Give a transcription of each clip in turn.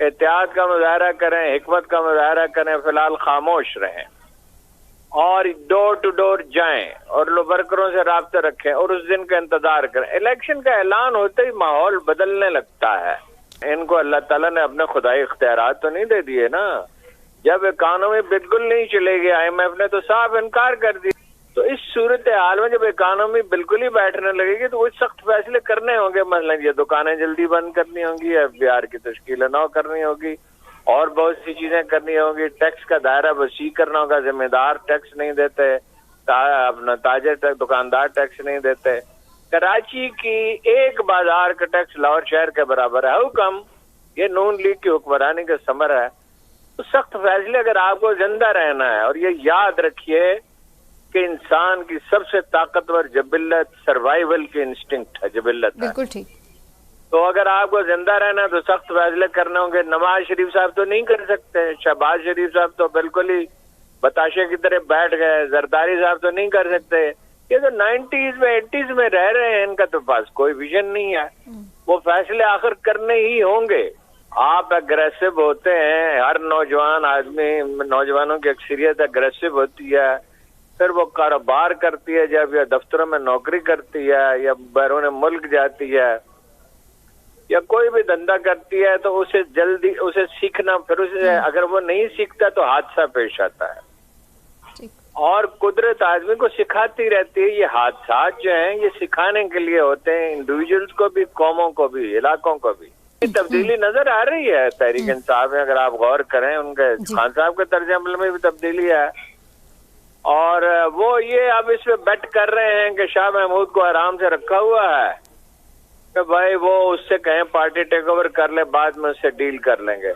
احتیاط کا مظاہرہ کریں، حکمت کا مظاہرہ کریں، فی الحال خاموش رہیں اور ڈور ٹو ڈور جائیں اور ورکروں سے رابطہ رکھیں اور اس دن کا انتظار کریں. الیکشن کا اعلان ہوتے ہی ماحول بدلنے لگتا ہے. ان کو اللہ تعالیٰ نے اپنے خدائی اختیارات تو نہیں دے دیے نا. جب اکانومی بالکل نہیں چلے گی، آئی ایم ایف نے تو صاف انکار کر دیا. تو اس صورتحال میں جب اکانومی بالکل ہی بیٹھنے لگے گی تو وہ سخت فیصلے کرنے ہوں گے. مثلا یہ دکانیں جلدی بند کرنی ہوں گی، FBI کی تشکیل نو کرنی ہوگی اور بہت سی چیزیں کرنی ہوگی. ٹیکس کا دائرہ وسیع کرنا ہوگا. ذمہ دار ٹیکس نہیں دیتے، اپنا تاجر دکاندار ٹیکس نہیں دیتے. کراچی کی ایک بازار کا ٹیکس لاہور شہر کے برابر ہے. حکم یہ نون لیگ کی حکمرانی کا ثمر ہے. تو سخت فیصلے اگر آپ کو زندہ رہنا ہے، اور یہ یاد رکھیے کہ انسان کی سب سے طاقتور جبلت سروائیول کی انسٹنکٹ ہے، جبلت ہے. بالکل ٹھیک. تو اگر آپ کو زندہ رہنا ہے تو سخت فیصلے کرنے ہوں گے. نواز شریف صاحب تو نہیں کر سکتے، شہباز شریف صاحب تو بالکل ہی بتاشے کی طرح بیٹھ گئے، زرداری صاحب تو نہیں کر سکتے. یہ تو 90s میں 80s میں رہ رہے ہیں، ان کا تو پاس کوئی ویژن نہیں ہے. وہ فیصلے آخر کرنے ہی ہوں گے. آپ اگریسو ہوتے ہیں، ہر نوجوان آدمی، نوجوانوں کی اکثریت اگریسو ہوتی ہے، پھر وہ کاروبار کرتی ہے جب، یا دفتروں میں نوکری کرتی ہے، یا بیرون ملک جاتی ہے، یا کوئی بھی دھندا کرتی ہے، تو اسے جلدی اسے سیکھنا، پھر اسے اگر وہ نہیں سیکھتا تو حادثہ پیش آتا ہے. اور قدرت آدمی کو سکھاتی رہتی ہے. یہ حادثات جو ہیں یہ سکھانے کے لیے ہوتے ہیں، انڈیویجولز کو بھی، قوموں کو بھی، علاقوں کو بھی. یہ تبدیلی نظر آ رہی ہے تحریک انصاف میں. اگر آپ غور کریں ان کے خان صاحب کے طرز عمل میں بھی تبدیلی ہے. اور وہ یہ اب اس پہ بیٹ کر رہے ہیں کہ شاہ محمود کو آرام سے رکھا ہوا ہے کہ بھائی وہ اس سے کہیں پارٹی ٹیک اوور کر لے، بعد میں اس سے ڈیل کر لیں گے.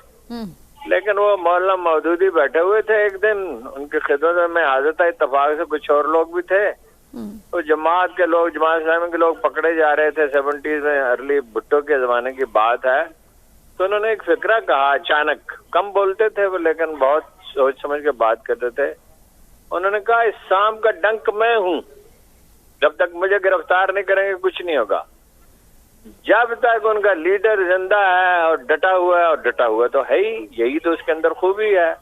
لیکن وہ مولانا مودودی بیٹھے ہوئے تھے ایک دن، ان کی خدمت میں حاضر تھا، اتفاق سے کچھ اور لوگ بھی تھے. تو جماعت کے لوگ، جماعت اسلامی کے لوگ پکڑے جا رہے تھے. 70s میں ارلی بھٹو کے زمانے کی بات ہے. تو انہوں نے ایک فکرہ کہا اچانک. کم بولتے تھے وہ، لیکن بہت سوچ سمجھ کے بات کرتے تھے. انہوں نے کہا اس سام کا ڈنک میں ہوں، جب تک مجھے گرفتار نہیں کریں گے کچھ نہیں ہوگا. جب تک ان کا لیڈر زندہ ہے اور ڈٹا ہوا ہے، اور ڈٹا ہوا تو ہے ہی، یہی تو اس کے اندر خوبی ہے.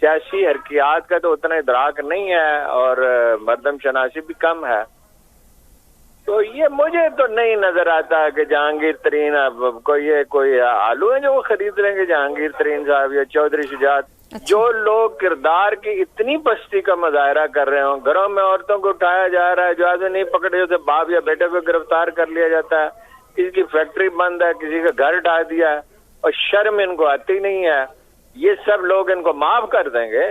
سیاسی حرکیات کا تو اتنا ادراک نہیں ہے اور مردم شناسی بھی کم ہے. تو یہ مجھے تو نہیں نظر آتا کہ جہانگیر ترین کوئی آلو ہے جو وہ خرید لیں گے جہانگیر ترین صاحب یا چودھری شجاعت. جو لوگ کردار کی اتنی پستی کا مظاہرہ کر رہے ہوں، گھروں میں عورتوں کو اٹھایا جا رہا ہے، جو آدمی نہیں پکڑے ہوتے باپ یا بیٹے کو گرفتار کر لیا جاتا ہے، کسی کی فیکٹری بند ہے، کسی کا گھر ڈھا دیا ہے، اور شرم ان کو آتی نہیں ہے. یہ سب لوگ ان کو معاف کر دیں گے.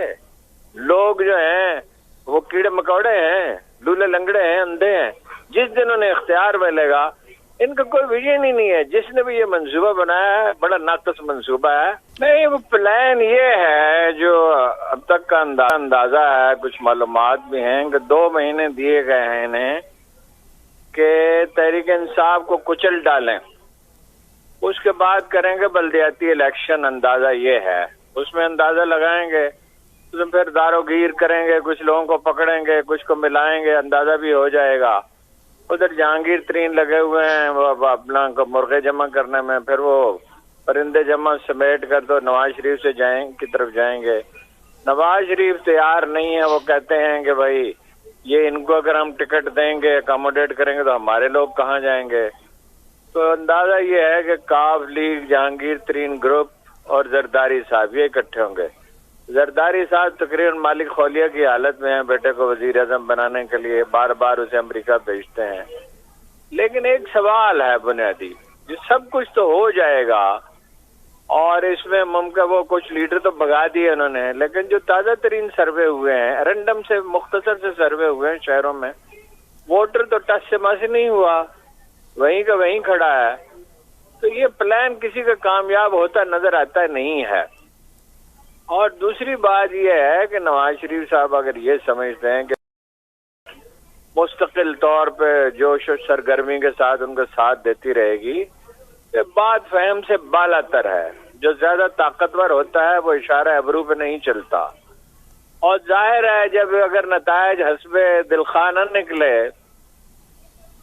لوگ جو ہیں وہ کیڑے مکوڑے ہیں، لولے لنگڑے ہیں، اندھے ہیں. جس دن انہیں اختیار ملے گا، ان کا کوئی ویژن ہی نہیں ہے. جس نے بھی یہ منصوبہ بنایا ہے بڑا ناقص منصوبہ ہے. نہیں، وہ پلان یہ ہے جو اب تک کا اندازہ ہے، کچھ معلومات بھی ہیں کہ 2 مہینے دیے گئے ہیں انہیں کہ تحریک انصاف کو کچل ڈالیں. اس کے بعد کریں گے بلدیاتی الیکشن. اندازہ یہ ہے، اس میں اندازہ لگائیں گے، اس میں پھر دارو گیر کریں گے، کچھ لوگوں کو پکڑیں گے، کچھ کو ملائیں گے، اندازہ بھی ہو جائے گا. ادھر جہانگیر ترین لگے ہوئے ہیں وہ اپنا مرغے جمع کرنے میں، پھر وہ پرندے جمع سمیٹ کر تو نواز شریف سے کی طرف جائیں گے. نواز شریف تیار نہیں ہے. وہ کہتے ہیں کہ بھائی یہ ان کو اگر ہم ٹکٹ دیں گے، اکاموڈیٹ کریں گے تو ہمارے لوگ کہاں جائیں گے. تو اندازہ یہ ہے کہ کاف لیگ، جہانگیر ترین گروپ اور زرداری صاحب یہ اکٹھے ہوں گے. زرداری صاحب تقریباً مالک خولیا کی حالت میں ہیں، بیٹے کو وزیر اعظم بنانے کے لیے بار بار اسے امریکہ بھیجتے ہیں. لیکن ایک سوال ہے بنیادی، یہ سب کچھ تو ہو جائے گا اور اس میں ممکن وہ کچھ لیڈر تو بگا دیے انہوں نے، لیکن جو تازہ ترین سروے ہوئے ہیں، رینڈم سے مختصر سے سروے ہوئے ہیں شہروں میں، ووٹر تو ٹس سے مس نہیں ہوا، وہیں کا وہیں کھڑا ہے. تو یہ پلان کسی کا کامیاب ہوتا نظر آتا نہیں ہے. اور دوسری بات یہ ہے کہ نواز شریف صاحب اگر یہ سمجھتے ہیں کہ مستقل طور پہ جوش و سرگرمی کے ساتھ ان کا ساتھ دیتی رہے گی، یہ بات فہم سے بالا تر ہے. جو زیادہ طاقتور ہوتا ہے وہ اشارہ ابرو پہ نہیں چلتا. اور ظاہر ہے جب اگر نتائج حسب دلخواہ نہ نکلے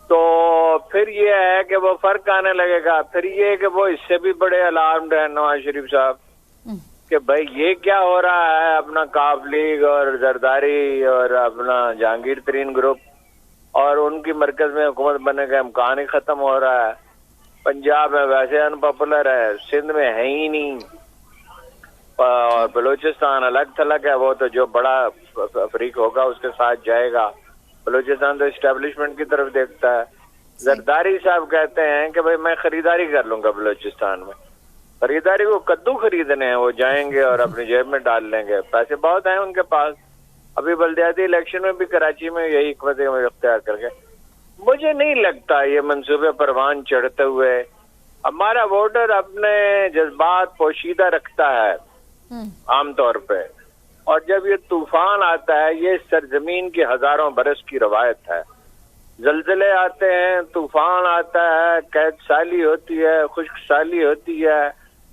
تو پھر یہ ہے کہ وہ فرق آنے لگے گا. پھر یہ کہ وہ اس سے بھی بڑے الارمڈ ہیں نواز شریف صاحب کہ بھائی یہ کیا ہو رہا ہے, اپنا کاف لیگ اور زرداری اور اپنا جہانگیر ترین گروپ اور ان کی مرکز میں حکومت بننے کا امکان ہی ختم ہو رہا ہے. پنجاب میں ویسے ان پاپولر ہے, سندھ میں ہے ہی نہیں, اور بلوچستان الگ تھلگ ہے, وہ تو جو بڑا فریق ہوگا اس کے ساتھ جائے گا. بلوچستان تو اسٹیبلشمنٹ کی طرف دیکھتا ہے. زرداری صاحب کہتے ہیں کہ بھائی میں خریداری کر لوں گا بلوچستان میں. خریداری کو کدو خریدنے ہیں, وہ جائیں گے اور اپنی جیب میں ڈال لیں گے, پیسے بہت ہیں ان کے پاس. ابھی بلدیاتی الیکشن میں بھی کراچی میں یہی حکمت عمل اختیار کر کے. مجھے نہیں لگتا یہ منصوبے پروان چڑھتے ہوئے. ہمارا ووٹر اپنے جذبات پوشیدہ رکھتا ہے عام طور پہ, اور جب یہ طوفان آتا ہے, یہ سرزمین کی ہزاروں برس کی روایت ہے. زلزلے آتے ہیں, طوفان آتا ہے, قید سالی ہوتی ہے, خشک سالی ہوتی ہے,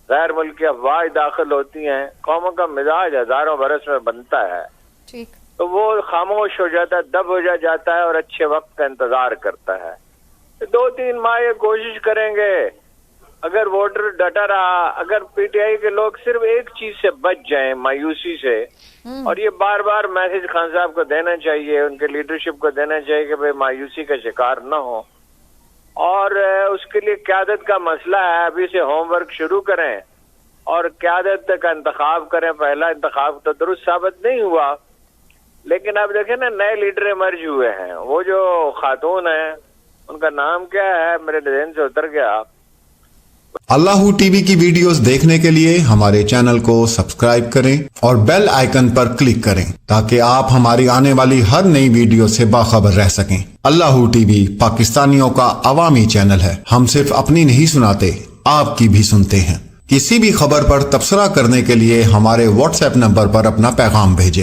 غیر ملکی افواج داخل ہوتی ہیں, قوموں کا مزاج ہزاروں برس میں بنتا ہے. تو وہ خاموش ہو جاتا ہے, دب ہو جاتا ہے اور اچھے وقت کا انتظار کرتا ہے. 2-3 ماہ یہ کوشش کریں گے. اگر ووٹر ڈٹا رہا, اگر پی ٹی آئی کے لوگ صرف ایک چیز سے بچ جائیں, مایوسی سے, اور یہ بار بار میسج خان صاحب کو دینا چاہیے, ان کے لیڈرشپ کو دینا چاہیے کہ بھئی مایوسی کا شکار نہ ہو, اور اس کے لیے قیادت کا مسئلہ ہے. ابھی سے ہوم ورک شروع کریں اور قیادت کا انتخاب کریں. پہلا انتخاب تو درست ثابت نہیں ہوا, لیکن اب دیکھیں نا نئے لیڈر ایمرج ہوئے ہیں. وہ جو خاتون ہیں ان کا نام کیا ہے, میرے ذہن سے اتر گیا. اللہ ٹی وی کی ویڈیوز دیکھنے کے لیے ہمارے چینل کو سبسکرائب کریں اور بیل آئیکن پر کلک کریں تاکہ آپ ہماری آنے والی ہر نئی ویڈیو سے باخبر رہ سکیں. اللہ ٹی وی پاکستانیوں کا عوامی چینل ہے. ہم صرف اپنی نہیں سناتے, آپ کی بھی سنتے ہیں. کسی بھی خبر پر تبصرہ کرنے کے لیے ہمارے واٹس ایپ نمبر پر اپنا پیغام بھیجیں.